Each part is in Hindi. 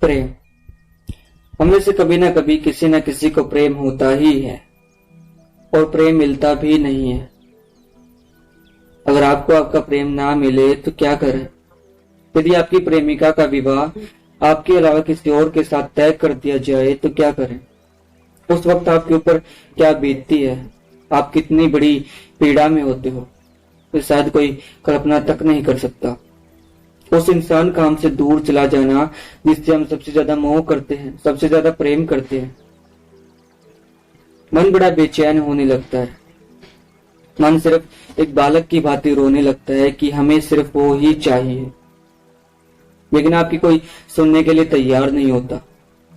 प्रेम। हम में से कभी ना कभी किसी न किसी को प्रेम होता ही है और प्रेम मिलता भी नहीं है। अगर आपको आपका प्रेम ना मिले तो क्या करें? यदि आपकी प्रेमिका का विवाह आपके अलावा किसी और के साथ तय कर दिया जाए तो क्या करें? उस वक्त आपके ऊपर क्या बीतती है? आप कितनी बड़ी पीड़ा में होते हो, तो शायद कोई कल्पना तक नहीं कर सकता। उस इंसान का हमसे दूर चला जाना जिससे हम सबसे ज्यादा मोह करते हैं, सबसे ज्यादा प्रेम करते हैं। मन बड़ा बेचैन होने लगता है। मन सिर्फ एक बालक की भांति रोने लगता है कि हमें सिर्फ वो ही चाहिए, लेकिन आपकी कोई सुनने के लिए तैयार नहीं होता।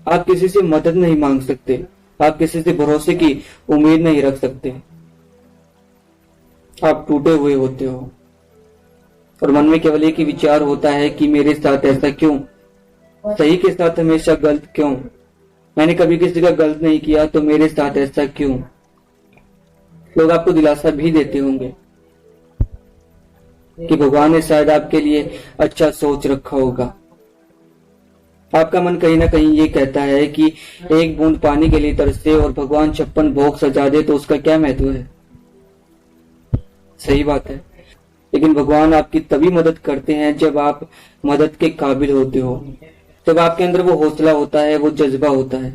आप किसी से मदद नहीं मांग सकते, आप किसी से भरोसे की उम्मीद नहीं रख सकते। आप टूटे हुए होते हो और मन में केवल एक ही विचार होता है कि मेरे साथ ऐसा क्यों? सही के साथ हमेशा गलत क्यों? मैंने कभी किसी का गलत नहीं किया तो मेरे साथ ऐसा क्यों? लोग आपको दिलासा भी देते होंगे कि भगवान ने शायद आपके लिए अच्छा सोच रखा होगा। आपका मन कहीं ना कहीं ये कहता है कि एक बूंद पानी के लिए तरसे और भगवान 56 भोग सजा दे तो उसका क्या महत्व है? सही बात है, लेकिन भगवान आपकी तभी मदद करते हैं जब आप मदद के काबिल होते हो, जब आपके अंदर वो हौसला होता है, वो जज्बा होता है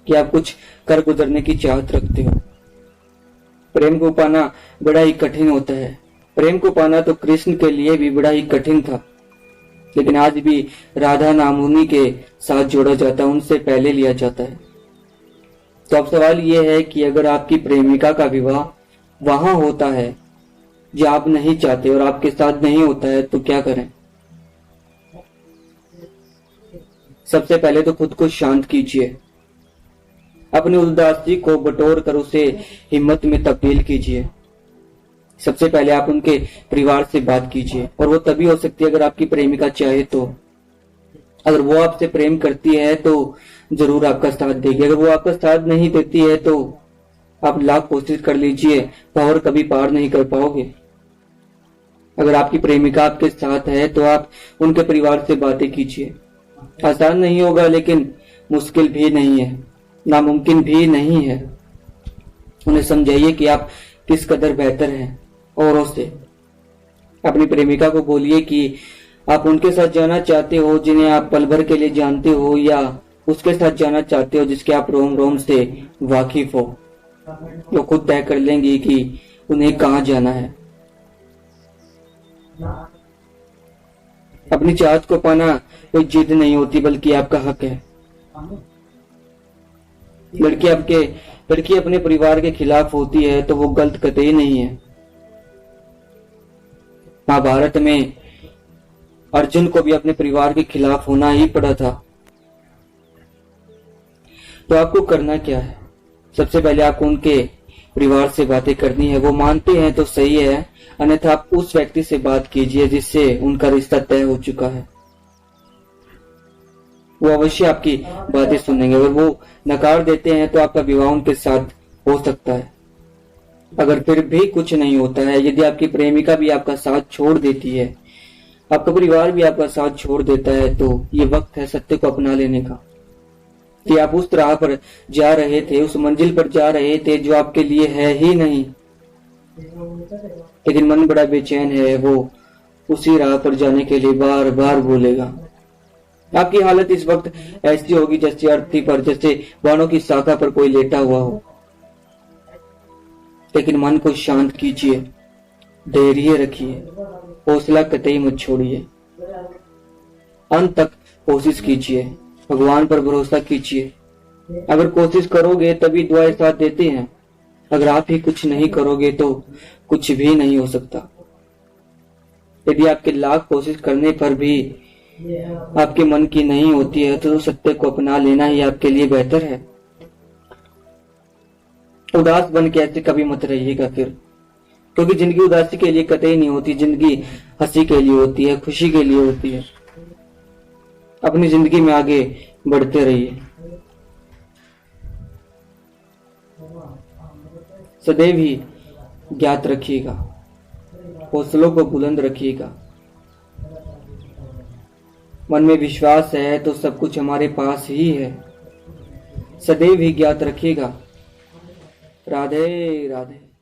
कि आप कुछ कर गुजरने की चाहत रखते हो। प्रेम को पाना बड़ा ही कठिन होता है। प्रेम को पाना तो कृष्ण के लिए भी बड़ा ही कठिन था, लेकिन आज भी राधा नाम उन्हीं के साथ जोड़ा जाता है, उनसे पहले लिया जाता है। तो अब सवाल यह है कि अगर आपकी प्रेमिका का विवाह वहां होता है जो आप नहीं चाहते और आपके साथ नहीं होता है तो क्या करें? सबसे पहले तो खुद को शांत कीजिए। अपनी उदासी को बटोर कर उसे हिम्मत में तब्दील कीजिए। सबसे पहले आप उनके परिवार से बात कीजिए, और वो तभी हो सकती है अगर आपकी प्रेमिका चाहे तो। अगर वो आपसे प्रेम करती है तो जरूर आपका साथ देगी। अगर वो आपका साथ नहीं देती है तो आप लाख कोशिश कर लीजिए, पावर कभी पार नहीं कर पाओगे। अगर आपकी प्रेमिका आपके साथ है तो आप उनके परिवार से बातें कीजिए। आसान नहीं होगा, लेकिन मुश्किल भी नहीं है, नामुमकिन भी नहीं है। उन्हें समझाइए कि आप किस कदर बेहतर हैं औरों से। अपनी प्रेमिका को बोलिए कि आप उनके साथ जाना चाहते हो जिन्हें आप पल भर के लिए जानते हो, या उसके साथ जाना चाहते हो जिसके आप रोम रोम से वाकिफ हो। वो खुद तय कर लेंगी कि उन्हें कहाँ जाना है। अपनी चाहत को पाना कोई जिद नहीं होती, बल्कि आपका हक है। लड़की अपने परिवार के खिलाफ होती है तो वो गलत कतई नहीं है। महाभारत में अर्जुन को भी अपने परिवार के खिलाफ होना ही पड़ा था। तो आपको करना क्या है? सबसे पहले आपको उनके परिवार से बातें करनी है। वो मानते हैं तो सही है, अन्यथा आप उस व्यक्ति से बात कीजिए जिससे उनका रिश्ता तय हो चुका है। वो अवश्य आपकी बातें सुनेंगे। अगर वो नकार देते हैं तो आपका विवाह उनके साथ हो सकता है। अगर फिर भी कुछ नहीं होता है, यदि आपकी प्रेमिका भी आपका साथ छोड़ देती है, आपका परिवार भी आपका साथ छोड़ देता है, तो ये वक्त है सत्य को अपना लेने का कि आप उस राह पर जा रहे थे, उस मंजिल पर जा रहे थे जो आपके लिए है ही नहीं, लेकिन मन बड़ा बेचैन है। वो उसी राह पर जाने के लिए बार बार बोलेगा। आपकी हालत इस वक्त ऐसी होगी जैसे अर्थी पर, जैसे बाणों की शाखा पर कोई लेटा हुआ हो। लेकिन मन को शांत कीजिए, धैर्य रखिए, हौसला कतई मत छोड़िए। अंत तक कोशिश कीजिए, भगवान पर भरोसा कीजिए। अगर कोशिश करोगे तभी दुआएं साथ देते हैं। अगर आप ही कुछ नहीं करोगे तो कुछ भी नहीं हो सकता। यदि आपके लाख कोशिश करने पर भी आपके मन की नहीं होती है तो सत्य को अपना लेना ही आपके लिए बेहतर है। उदास बन के ऐसे कभी मत रहिएगा फिर, क्योंकि जिंदगी उदासी के लिए कतई नहीं होती। जिंदगी हंसी के लिए होती है, खुशी के लिए होती है। अपनी जिंदगी में आगे बढ़ते रहिए। सदैव ही ज्ञात रखिएगा, हौसलों को बुलंद रखिएगा। मन में विश्वास है तो सब कुछ हमारे पास ही है। सदैव ही ज्ञात रखिएगा। राधे राधे।